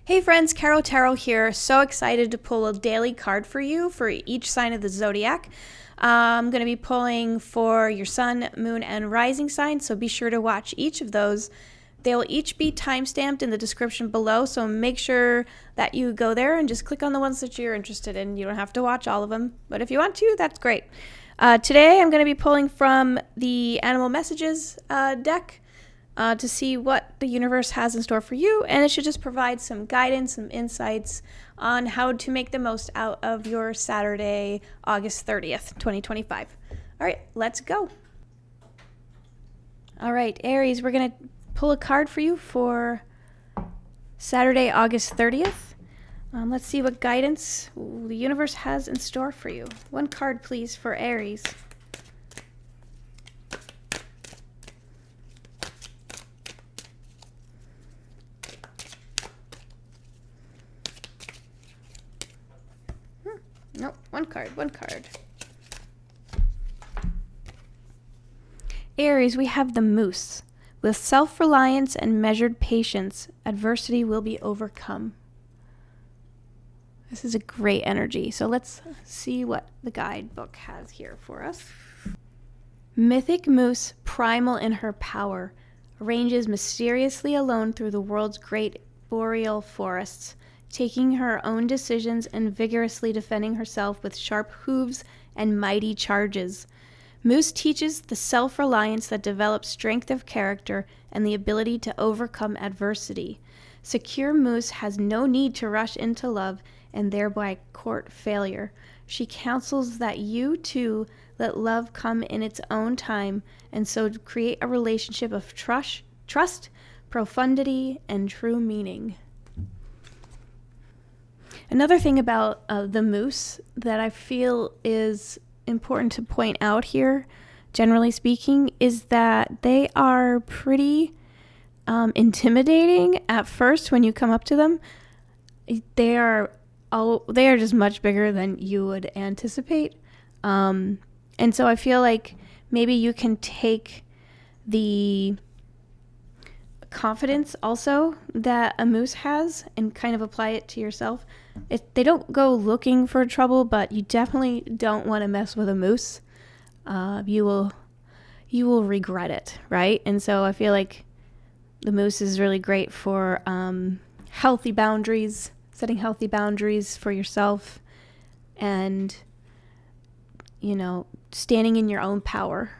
Hey friends, Caro Tarot here. So excited to pull a daily card for you for each sign of the Zodiac. I'm going to be pulling for your sun, moon, and rising sign, so be sure to watch each of those. They'll each be timestamped in the description below, so make sure that you go there and just click on the ones that you're interested in. You don't have to watch all of them, but if you want to, that's great. Today I'm going to be pulling from the Animal Messages deck to see what the universe has in store for you, and it should just provide some guidance, some insights on how to make the most out of your Saturday, August 30th, 2025. All right, let's go. All right, Aries, we're going to pull a card for you for Saturday, August 30th. Let's see what guidance the universe has in store for you. One card, please, for Aries. Nope, one card. Aries, we have the Moose. With self-reliance and measured patience, adversity will be overcome. This is a great energy. So let's see what the guidebook has here for us. Mythic Moose, primal in her power, ranges mysteriously alone through the world's great boreal forests, taking her own decisions and vigorously defending herself with sharp hooves and mighty charges. Moose teaches the self-reliance that develops strength of character and the ability to overcome adversity. Secure Moose has no need to rush into love and thereby court failure. She counsels that you, too, let love come in its own time and so create a relationship of trust, profundity, and true meaning. Another thing about the Moose that I feel is important to point out here, generally speaking, is that they are pretty intimidating at first when you come up to them. They are just much bigger than you would anticipate. And so I feel like maybe you can take the confidence also that a moose has and kind of apply it to yourself. They don't go looking for trouble, but you definitely don't want to mess with a moose. You will regret it, right? And so I feel like the moose is really great for healthy boundaries, setting healthy boundaries for yourself, and standing in your own power.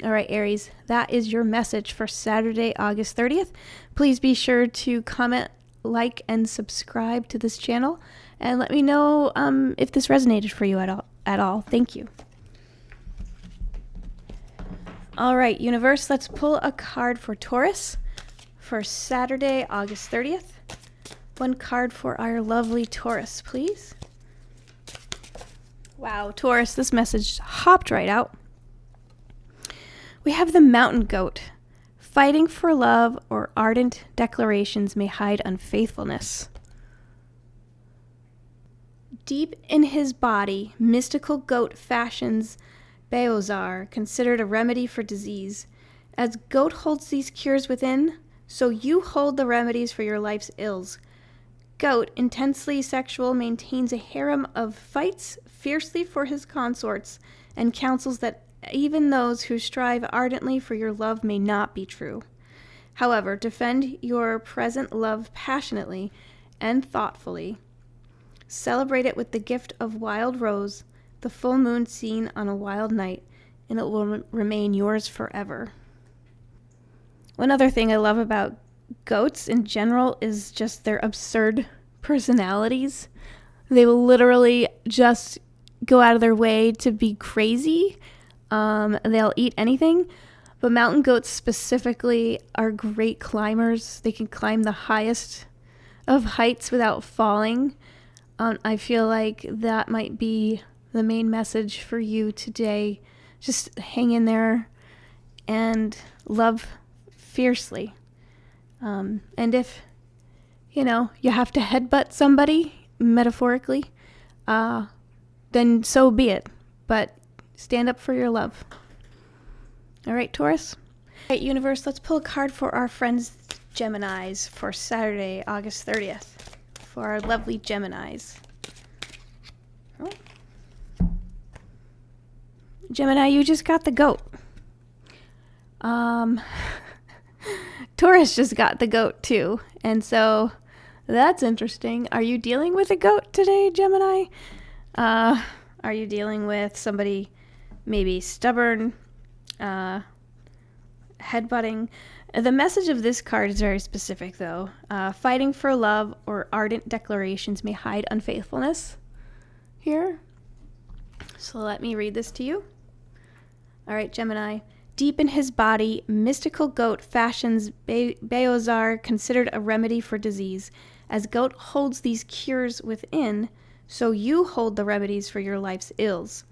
All right, Aries, that is your message for Saturday, August 30th. Please be sure to comment, like, and subscribe to this channel, and let me know if this resonated for you at all. Thank you. All right, universe, let's pull a card for Taurus for Saturday, August 30th. One card for our lovely Taurus, please. Wow, Taurus, this message hopped right out. We have the Mountain Goat. Fighting for love or ardent declarations may hide unfaithfulness. Deep in his body, mystical goat fashions Beozar, considered a remedy for disease. As goat holds these cures within, so you hold the remedies for your life's ills. Goat, intensely sexual, maintains a harem of fights fiercely for his consorts and counsels that even those who strive ardently for your love may not be true. However, defend your present love passionately and thoughtfully. Celebrate it with the gift of wild rose, the full moon seen on a wild night, and it will remain yours forever. One other thing I love about goats in general is just their absurd personalities. They will literally just go out of their way to be crazy. They'll eat anything, but mountain goats specifically are great climbers. They can climb the highest of heights without falling. I feel like that might be the main message for you today. Just hang in there and love fiercely. And if, you have to headbutt somebody, metaphorically, then so be it. But stand up for your love. All right, Taurus. All right, universe, let's pull a card for our friends Geminis for Saturday, August 30th. For our lovely Geminis. Oh. Gemini, you just got the goat. Taurus just got the goat too. And so that's interesting. Are you dealing with a goat today, Gemini? Are you dealing with somebody maybe stubborn, headbutting? The message of this card is very specific, though. Fighting for love or ardent declarations may hide unfaithfulness here. So let me read this to you. All right, Gemini. Deep in his body, mystical goat fashions Beozar, considered a remedy for disease. As goat holds these cures within, so you hold the remedies for your life's ills.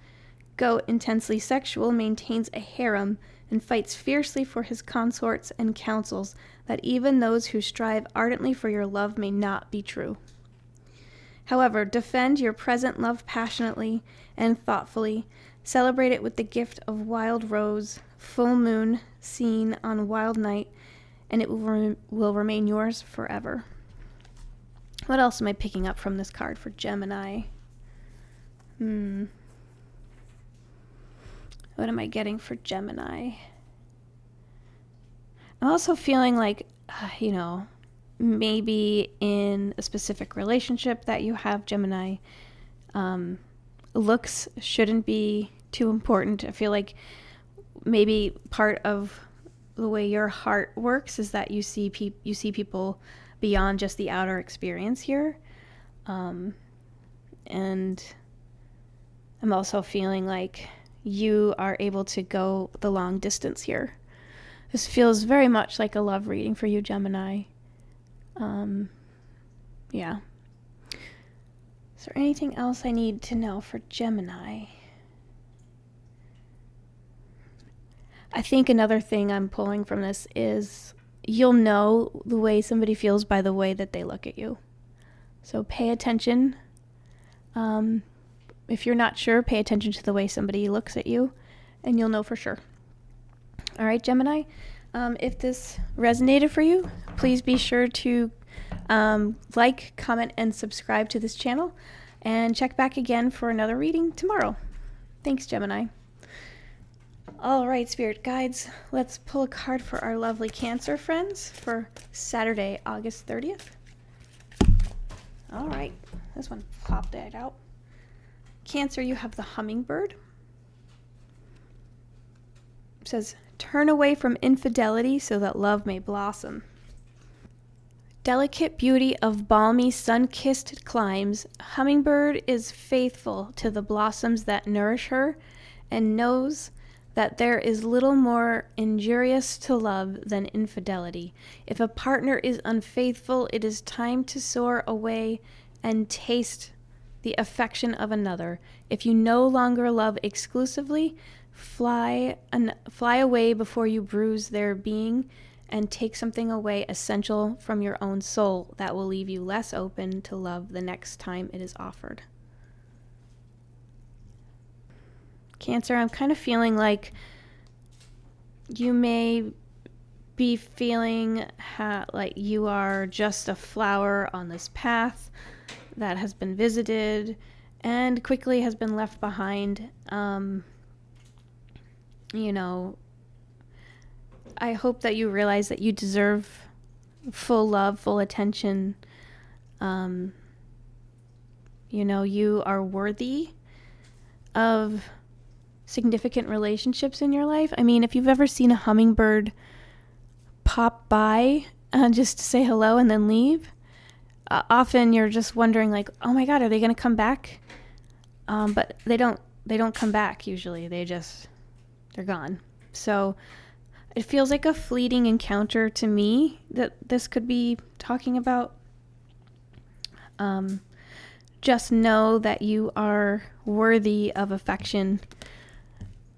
Goat, intensely sexual, maintains a harem and fights fiercely for his consorts and counsels that even those who strive ardently for your love may not be true. However, defend your present love passionately and thoughtfully. Celebrate it with the gift of wild rose, full moon seen on wild night, and it will remain yours forever. What else am I picking up from this card for Gemini? What am I getting for Gemini? I'm also feeling like, maybe in a specific relationship that you have, Gemini, looks shouldn't be too important. I feel like maybe part of the way your heart works is that you see people beyond just the outer experience here. And I'm also feeling like you are able to go the long distance here. This feels very much like a love reading for you, Gemini. Yeah. Is there anything else I need to know for Gemini? I think another thing I'm pulling from this is you'll know the way somebody feels by the way that they look at you. So pay attention. If you're not sure, pay attention to the way somebody looks at you, and you'll know for sure. All right, Gemini, if this resonated for you, please be sure to like, comment, and subscribe to this channel, and check back again for another reading tomorrow. Thanks, Gemini. All right, Spirit Guides, let's pull a card for our lovely Cancer friends for Saturday, August 30th. All right, this one popped that out. Cancer, you have the hummingbird. It says, turn away from infidelity so that love may blossom. Delicate beauty of balmy sun-kissed climes, hummingbird is faithful to the blossoms that nourish her and knows that there is little more injurious to love than infidelity. If a partner is unfaithful, it is time to soar away and taste the affection of another. If you no longer love exclusively, fly away before you bruise their being and take something away essential from your own soul that will leave you less open to love the next time it is offered. Cancer, I'm kind of feeling like you may be feeling like you are just a flower on this path that has been visited and quickly has been left behind. I hope that you realize that you deserve full love, full attention. You are worthy of significant relationships in your life. I mean, if you've ever seen a hummingbird pop by just to say hello and then leave, often you're just wondering like, oh my God, are they going to come back? But they don't come back usually. They're gone. So it feels like a fleeting encounter to me that this could be talking about. Just know that you are worthy of affection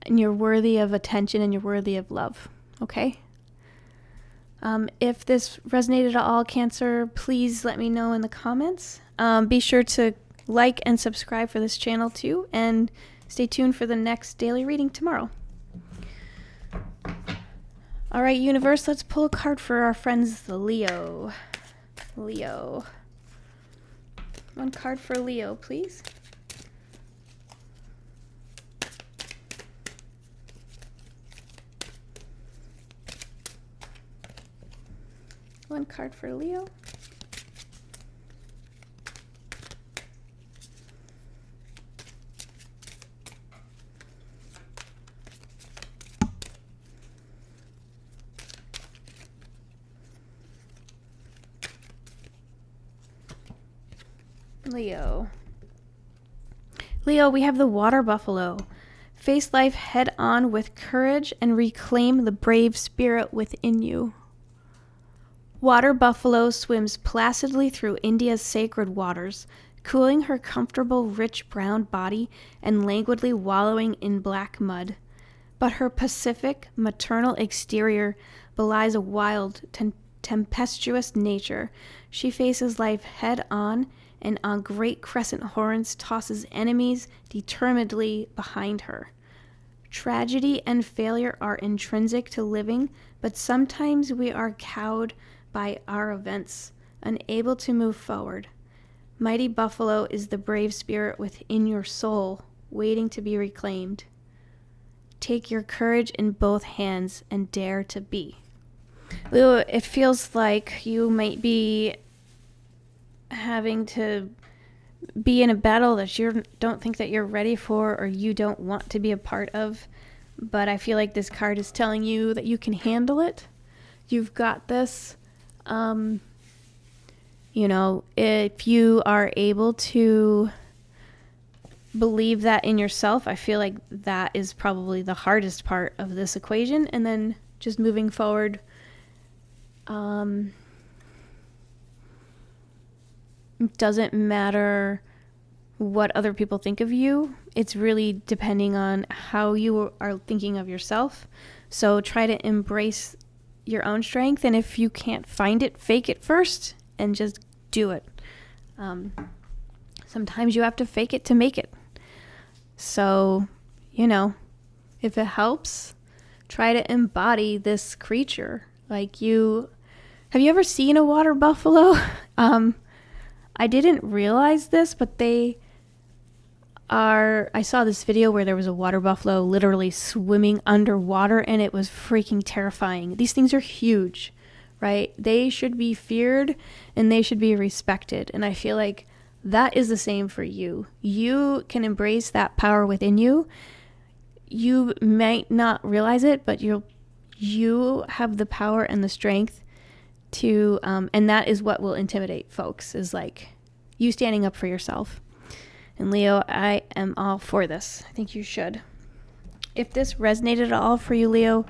and you're worthy of attention and you're worthy of love. Okay? If this resonated at all, Cancer, please let me know in the comments. Be sure to like and subscribe for this channel too, and stay tuned for the next daily reading tomorrow. All right, universe, let's pull a card for our friends, the Leo. Leo. One card for Leo, please. One card for Leo. Leo. Leo, we have the water buffalo. Face life head on with courage and reclaim the brave spirit within you. Water buffalo swims placidly through India's sacred waters, cooling her comfortable rich brown body and languidly wallowing in black mud. But her pacific, maternal exterior belies a wild, tempestuous nature. She faces life head on and on great crescent horns tosses enemies determinedly behind her. Tragedy and failure are intrinsic to living, but sometimes we are cowed by our events, unable to move forward. Mighty buffalo is the brave spirit within your soul, waiting to be reclaimed. Take your courage in both hands and dare to be. Leo, it feels like you might be having to be in a battle that you don't think that you're ready for or you don't want to be a part of. But I feel like this card is telling you that you can handle it. You've got this. If you are able to believe that in yourself, I feel like that is probably the hardest part of this equation. And then just moving forward, it doesn't matter what other people think of you. It's really depending on how you are thinking of yourself. So try to embrace your own strength, and if you can't find it, fake it first and just do it. Sometimes you have to fake it to make it. So, if it helps, try to embody this creature. Have you ever seen a water buffalo? I didn't realize this, but I saw this video where there was a water buffalo literally swimming underwater, and it was freaking terrifying. These things are huge, right? They should be feared and they should be respected. And I feel like that is the same for you. You can embrace that power within you. You might not realize it, but you have the power and the strength to, and that is what will intimidate folks, is like you standing up for yourself. And Leo, I am all for this. I think you should. If this resonated at all for you, Leo,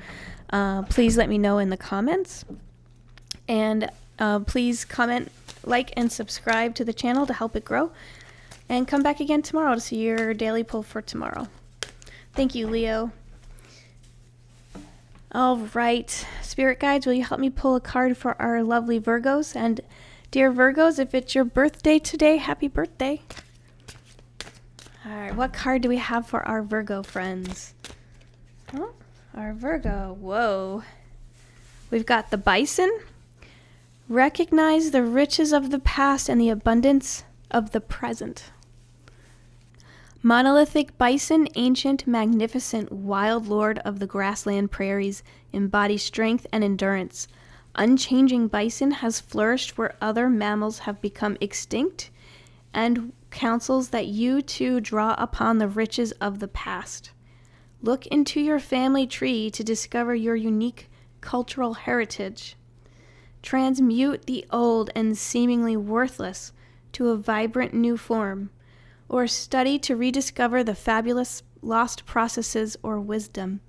please let me know in the comments. And please comment, like, and subscribe to the channel to help it grow. And come back again tomorrow to see your daily pull for tomorrow. Thank you, Leo. All right. Spirit guides, will you help me pull a card for our lovely Virgos? And dear Virgos, if it's your birthday today, happy birthday. All right, what card do we have for our Virgo friends? Oh, our Virgo. Whoa. We've got the Bison. Recognize the riches of the past and the abundance of the present. Monolithic Bison, ancient, magnificent, wild lord of the grassland prairies, embodies strength and endurance. Unchanging Bison has flourished where other mammals have become extinct, and counsels that you too draw upon the riches of the past. Look into your family tree to discover your unique cultural heritage. Transmute the old and seemingly worthless to a vibrant new form, or study to rediscover the fabulous lost processes or wisdom.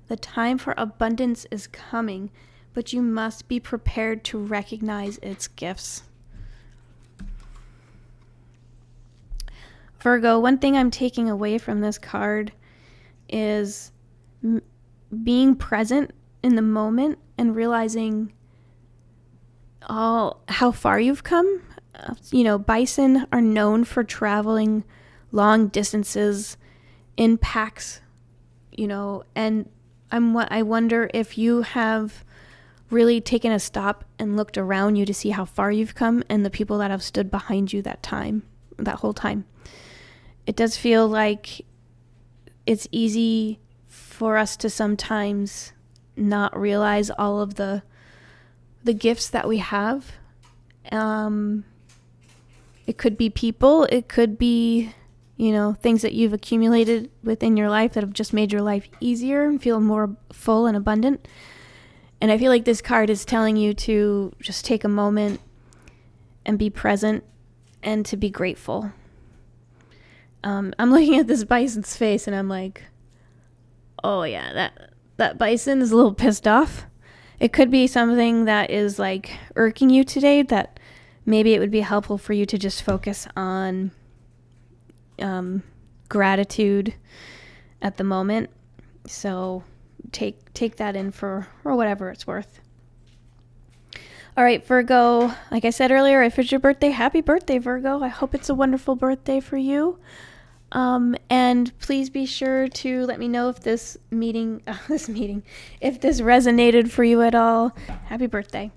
The time for abundance is coming, but you must be prepared to recognize its gifts. Virgo, one thing I'm taking away from this card is being present in the moment and realizing how far you've come. Bison are known for traveling long distances in packs, and I wonder if you have really taken a stop and looked around you to see how far you've come and the people that have stood behind you that whole time. It does feel like it's easy for us to sometimes not realize all of the gifts that we have. It could be people, it could be, things that you've accumulated within your life that have just made your life easier and feel more full and abundant. And I feel like this card is telling you to just take a moment and be present and to be grateful. I'm looking at this bison's face and I'm like, oh yeah, that bison is a little pissed off. It could be something that is like irking you today, that maybe it would be helpful for you to just focus on gratitude at the moment. So take that in for whatever it's worth. All right, Virgo, like I said earlier, if it's your birthday, happy birthday, Virgo. I hope it's a wonderful birthday for you. And please be sure to let me know if if this resonated for you at all. Happy birthday.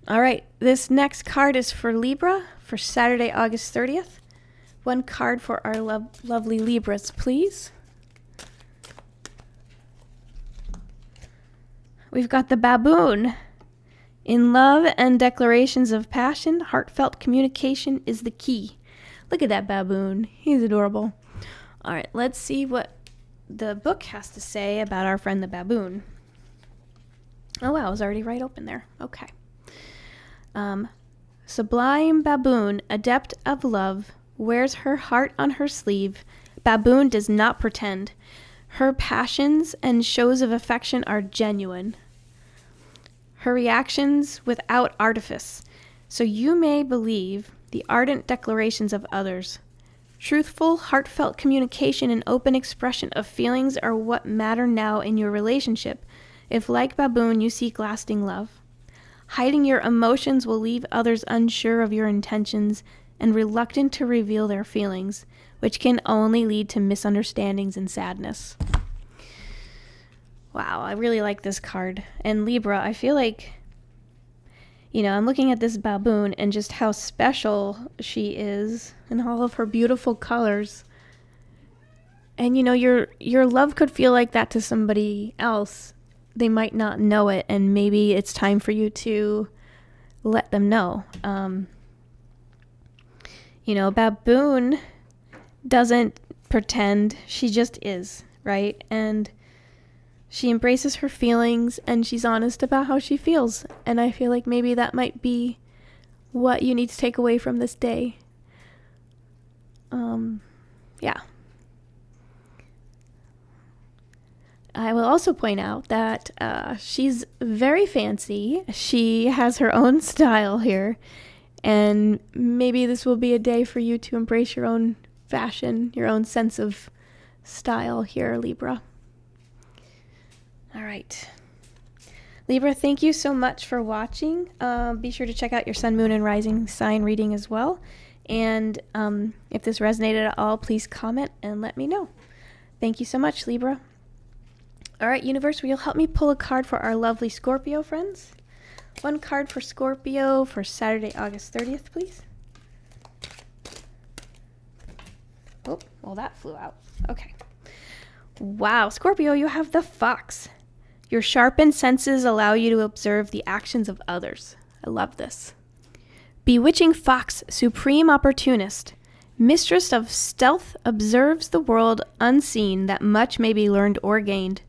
All right, this next card is for Libra for Saturday, August 30th. One card for our lovely Libras, please. We've got the baboon. In love and declarations of passion, heartfelt communication is the key. Look at that baboon. He's adorable. All right, let's see what the book has to say about our friend the baboon. Oh, wow, it was already right open there. Okay. Sublime baboon, adept of love, wears her heart on her sleeve. Baboon does not pretend. Her passions and shows of affection are genuine. Her reactions without artifice, so you may believe the ardent declarations of others. Truthful, heartfelt communication and open expression of feelings are what matter now in your relationship, if like baboon you seek lasting love. Hiding your emotions will leave others unsure of your intentions and reluctant to reveal their feelings, which can only lead to misunderstandings and sadness. Wow, I really like this card. And Libra, I feel like, I'm looking at this baboon and just how special she is and all of her beautiful colors. And, your love could feel like that to somebody else. They might not know it, and maybe it's time for you to let them know. Baboon doesn't pretend. She just is, right? And she embraces her feelings, and she's honest about how she feels. And I feel like maybe that might be what you need to take away from this day. Yeah. I will also point out that she's very fancy. She has her own style here. And maybe this will be a day for you to embrace your own fashion, your own sense of style here, Libra. All right. Libra, thank you so much for watching. Be sure to check out your sun, moon, and rising sign reading as well. And if this resonated at all, please comment and let me know. Thank you so much, Libra. All right, universe, will you help me pull a card for our lovely Scorpio friends? One card for Scorpio for Saturday, August 30th, please. Oh, well, that flew out. Okay. Wow, Scorpio, you have the fox. Your sharpened senses allow you to observe the actions of others. I love this. Bewitching fox, supreme opportunist, mistress of stealth, observes the world unseen that much may be learned or gained.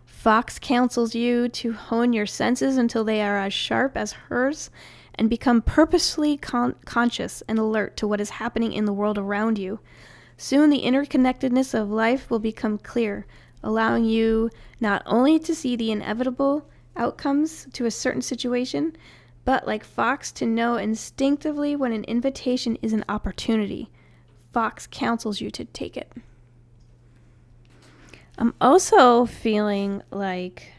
Fox counsels you to hone your senses until they are as sharp as hers and become purposefully conscious and alert to what is happening in the world around you. Soon the interconnectedness of life will become clear, allowing you not only to see the inevitable outcomes to a certain situation, but like Fox, to know instinctively when an invitation is an opportunity. Fox counsels you to take it. I'm also feeling like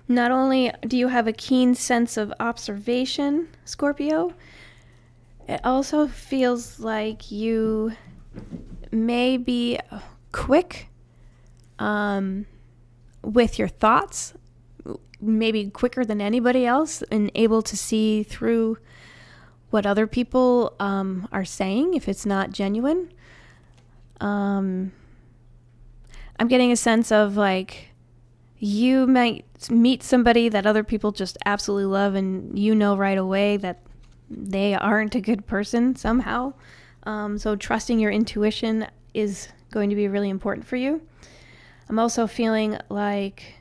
not only do you have a keen sense of observation, Scorpio, it also feels like you may be quick with your thoughts, maybe quicker than anybody else, and able to see through what other people are saying if it's not genuine. I'm getting a sense of like you might meet somebody that other people just absolutely love, and you know right away that they aren't a good person somehow. So trusting your intuition is going to be really important for you. I'm also feeling like,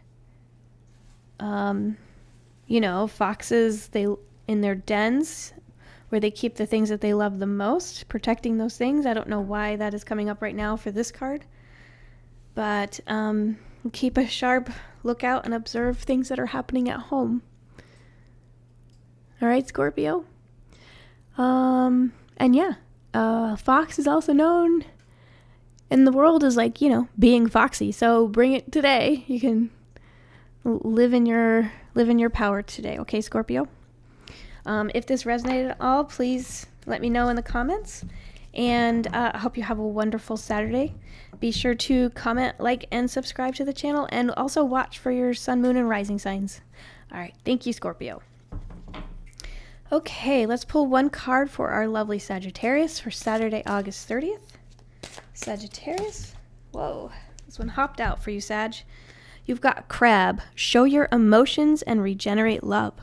foxes, they in their dens where they keep the things that they love the most, protecting those things. I don't know why that is coming up right now for this card, but keep a sharp lookout and observe things that are happening at home. All right, Scorpio. Fox is also known in the world as being foxy. So bring it today. You can live in your power today. Okay, Scorpio. If this resonated at all, please let me know in the comments. And I hope you have a wonderful Saturday. Be sure to comment, like, and subscribe to the channel, and also watch for your sun, moon, and rising signs. All right, thank you, Scorpio. Okay, let's pull one card for our lovely Sagittarius for Saturday, August 30th. Sagittarius. Whoa, this one hopped out for you, Sag. You've got Crab. Show your emotions and regenerate love.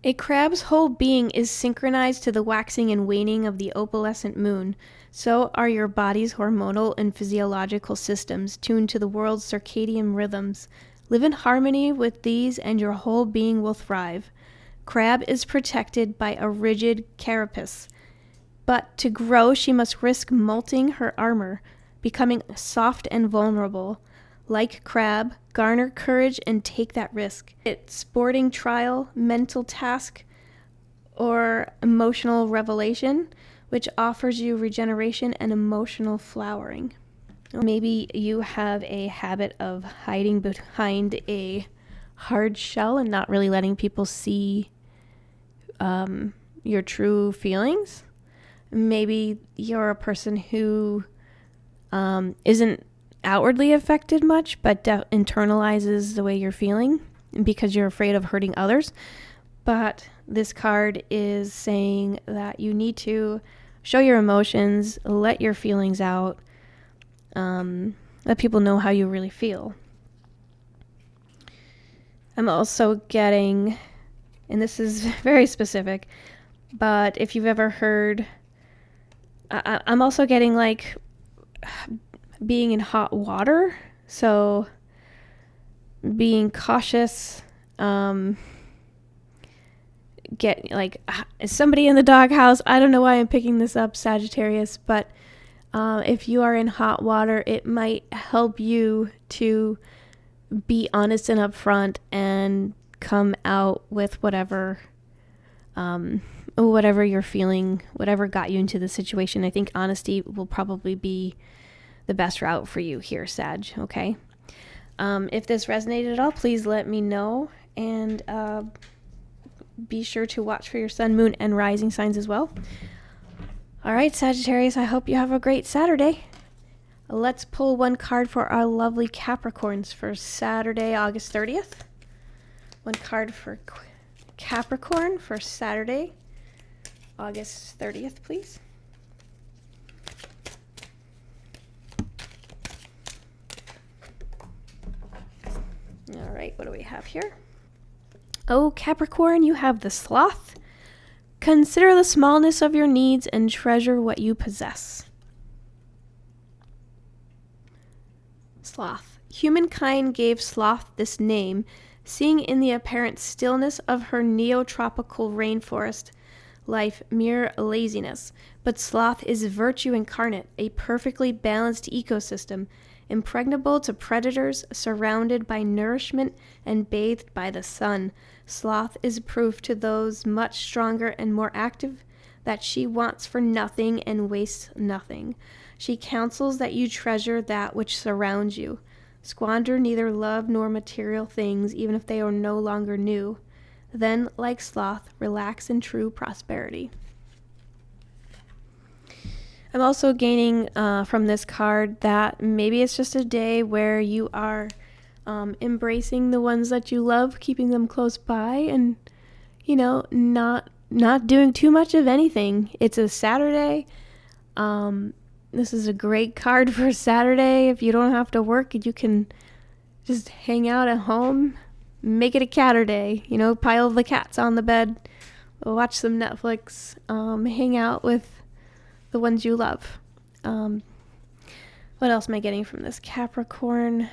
A crab's whole being is synchronized to the waxing and waning of the opalescent moon. So are your body's hormonal and physiological systems tuned to the world's circadian rhythms. Live in harmony with these and your whole being will thrive. Crab is protected by a rigid carapace, but to grow she must risk molting her armor, becoming soft and vulnerable. Like Crab, garner courage and take that risk. It's sporting trial, mental task, or emotional revelation, which offers you regeneration and emotional flowering. Maybe you have a habit of hiding behind a hard shell and not really letting people see your true feelings. Maybe you're a person who isn't outwardly affected much, but internalizes the way you're feeling because you're afraid of hurting others. But this card is saying that you need to show your emotions, let your feelings out, let people know how you really feel. I'm also getting, and this is very specific, but if you've ever heard, I'm also getting like being in hot water, so being cautious. Get like somebody in the doghouse. I don't know why I'm picking this up, Sagittarius, but if you are in hot water, it might help you to be honest and upfront and come out with whatever you're feeling, whatever got you into the situation. I think honesty will probably be the best route for you here, Sag, okay? If this resonated at all, please let me know, and be sure to watch for your sun, moon, and rising signs as well. All right, Sagittarius, I hope you have a great Saturday. Let's pull one card for our lovely Capricorns for Saturday, August 30th. One card for Capricorn for Saturday, August 30th, please. All right, what do we have here? Oh, Capricorn, you have the Sloth. Consider the smallness of your needs and treasure what you possess. Sloth. Humankind gave sloth this name, seeing in the apparent stillness of her neotropical rainforest life mere laziness. But sloth is virtue incarnate, a perfectly balanced ecosystem, impregnable to predators, surrounded by nourishment and bathed by the sun. Sloth is proof to those much stronger and more active that she wants for nothing and wastes nothing. She counsels that you treasure that which surrounds you. Squander neither love nor material things, even if they are no longer new. Then, like sloth, relax in true prosperity. I'm also gaining from this card that maybe it's just a day where you are embracing the ones that you love, keeping them close by, and, you know, not doing too much of anything. It's a Saturday. This is a great card for Saturday. If you don't have to work, you can just hang out at home, make it a catter day, you know, pile the cats on the bed, watch some Netflix, hang out with the ones you love. What else am I getting from this Capricorn?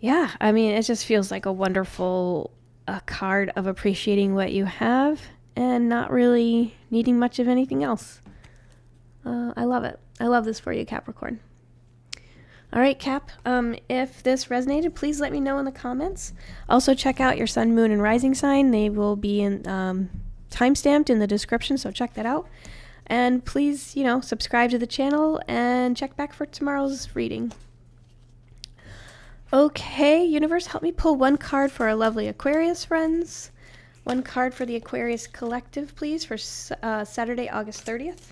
Yeah, I mean, it just feels like a wonderful card of appreciating what you have and not really needing much of anything else. I love it. I love this for you, Capricorn. All right, Cap, if this resonated, please let me know in the comments. Also, check out your sun, moon, and rising sign. They will be in timestamped in the description, so check that out. And please, you know, subscribe to the channel and check back for tomorrow's reading. Okay, universe, help me pull one card for our lovely Aquarius friends. One card for the Aquarius collective, please, for Saturday, August 30th.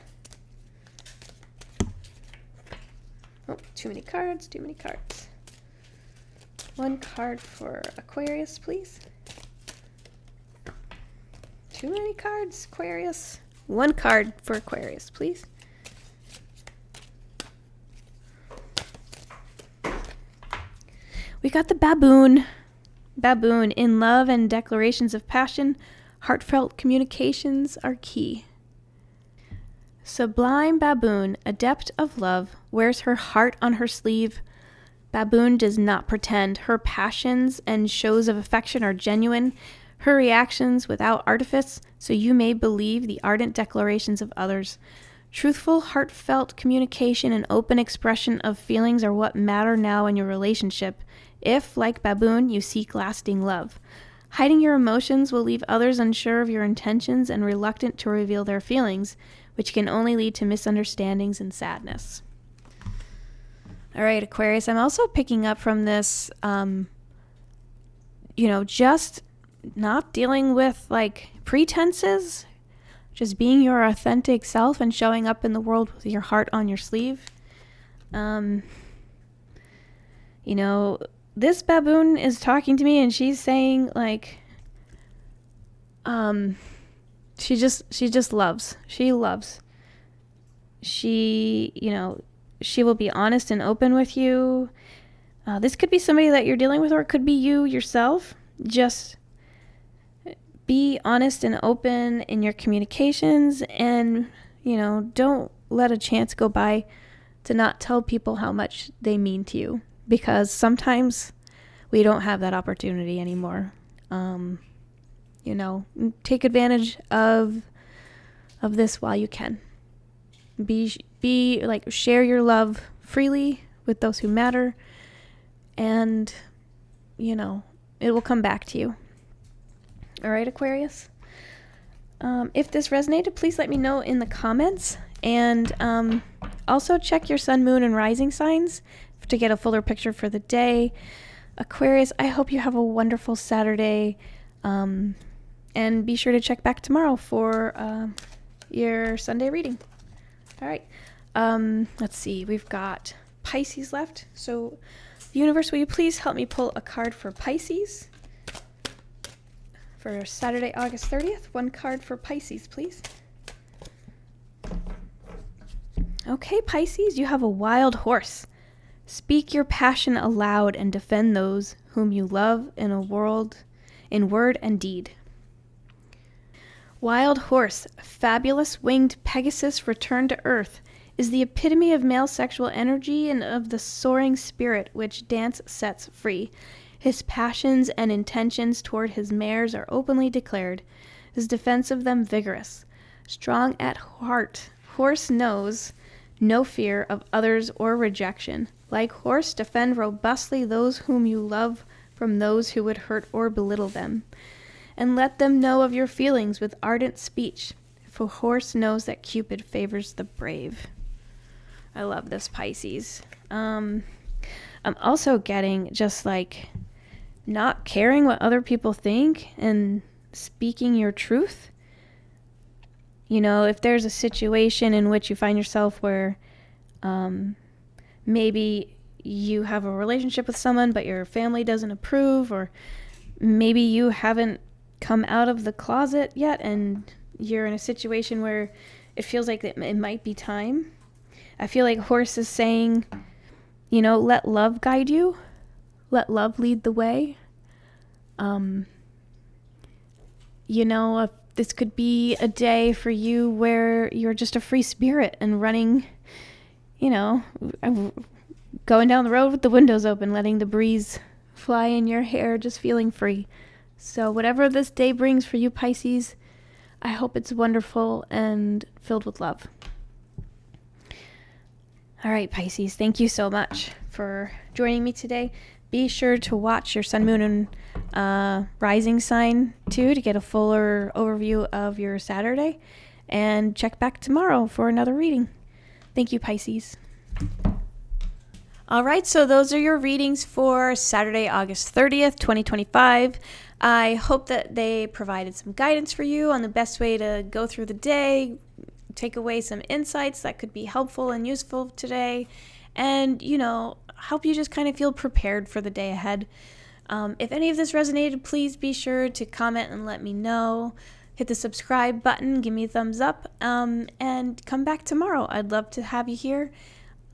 Oh, too many cards, too many cards. One card for Aquarius, please. Too many cards, Aquarius. One card for Aquarius, please. We got the baboon. Baboon, in love and declarations of passion, heartfelt communications are key. Sublime baboon, adept of love, wears her heart on her sleeve. Baboon does not pretend. Her passions and shows of affection are genuine. Her reactions without artifice, so you may believe the ardent declarations of others. Truthful, heartfelt communication and open expression of feelings are what matter now in your relationship. If, like baboon, you seek lasting love. Hiding your emotions will leave others unsure of your intentions and reluctant to reveal their feelings, which can only lead to misunderstandings and sadness. All right, Aquarius, I'm also picking up from this, just not dealing with like pretenses, just being your authentic self and showing up in the world with your heart on your sleeve. This baboon is talking to me and she's saying like, she just loves. She loves. She will be honest and open with you. This could be somebody that you're dealing with, or it could be you yourself. Just be honest and open in your communications, and, don't let a chance go by to not tell people how much they mean to you, because sometimes we don't have that opportunity anymore. Take advantage of this while you can. Share your love freely with those who matter, and, it will come back to you. All right, Aquarius? If this resonated, please let me know in the comments, and also check your sun, moon, and rising signs to get a fuller picture for the day. Aquarius, I hope you have a wonderful Saturday, and be sure to check back tomorrow for your Sunday reading. All right. Let's see. We've got Pisces left. So, universe, will you please help me pull a card for Pisces for Saturday, August 30th? One card for Pisces, please. Okay, Pisces, you have a wild horse. Speak your passion aloud and defend those whom you love in word and deed. Wild horse, fabulous winged Pegasus returned to earth, is the epitome of male sexual energy and of the soaring spirit which dance sets free. His passions and intentions toward his mares are openly declared, his defense of them vigorous. Strong at heart, horse knows no fear of others or rejection. Like horse, defend robustly those whom you love from those who would hurt or belittle them. And let them know of your feelings with ardent speech, for horse knows that Cupid favors the brave. I love this, Pisces. I'm also getting just like not caring what other people think and speaking your truth. You know, if there's a situation in which you find yourself where maybe you have a relationship with someone but your family doesn't approve, or maybe you haven't come out of the closet yet and you're in a situation where it feels like it might be time. I feel like Horse is saying, you know, let love guide you. Let love lead the way. You know, this could be a day for you where you're just a free spirit and running, you know, going down the road with the windows open, letting the breeze fly in your hair, just feeling free. So whatever this day brings for you, Pisces, I hope it's wonderful and filled with love. All right, Pisces, thank you so much for joining me today. Be sure to watch your sun, moon, and rising sign, too, to get a fuller overview of your Saturday. And check back tomorrow for another reading. Thank you, Pisces. All right, so those are your readings for Saturday, August 30th, 2025. I hope that they provided some guidance for you on the best way to go through the day, take away some insights that could be helpful and useful today, and, you know, help you just kind of feel prepared for the day ahead. If any of this resonated, please be sure to comment and let me know. Hit the subscribe button, give me a thumbs up, and come back tomorrow. I'd love to have you here.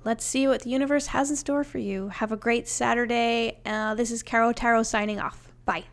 Let's see what the universe has in store for you. Have a great Saturday. This is Caro Tarot signing off. Bye.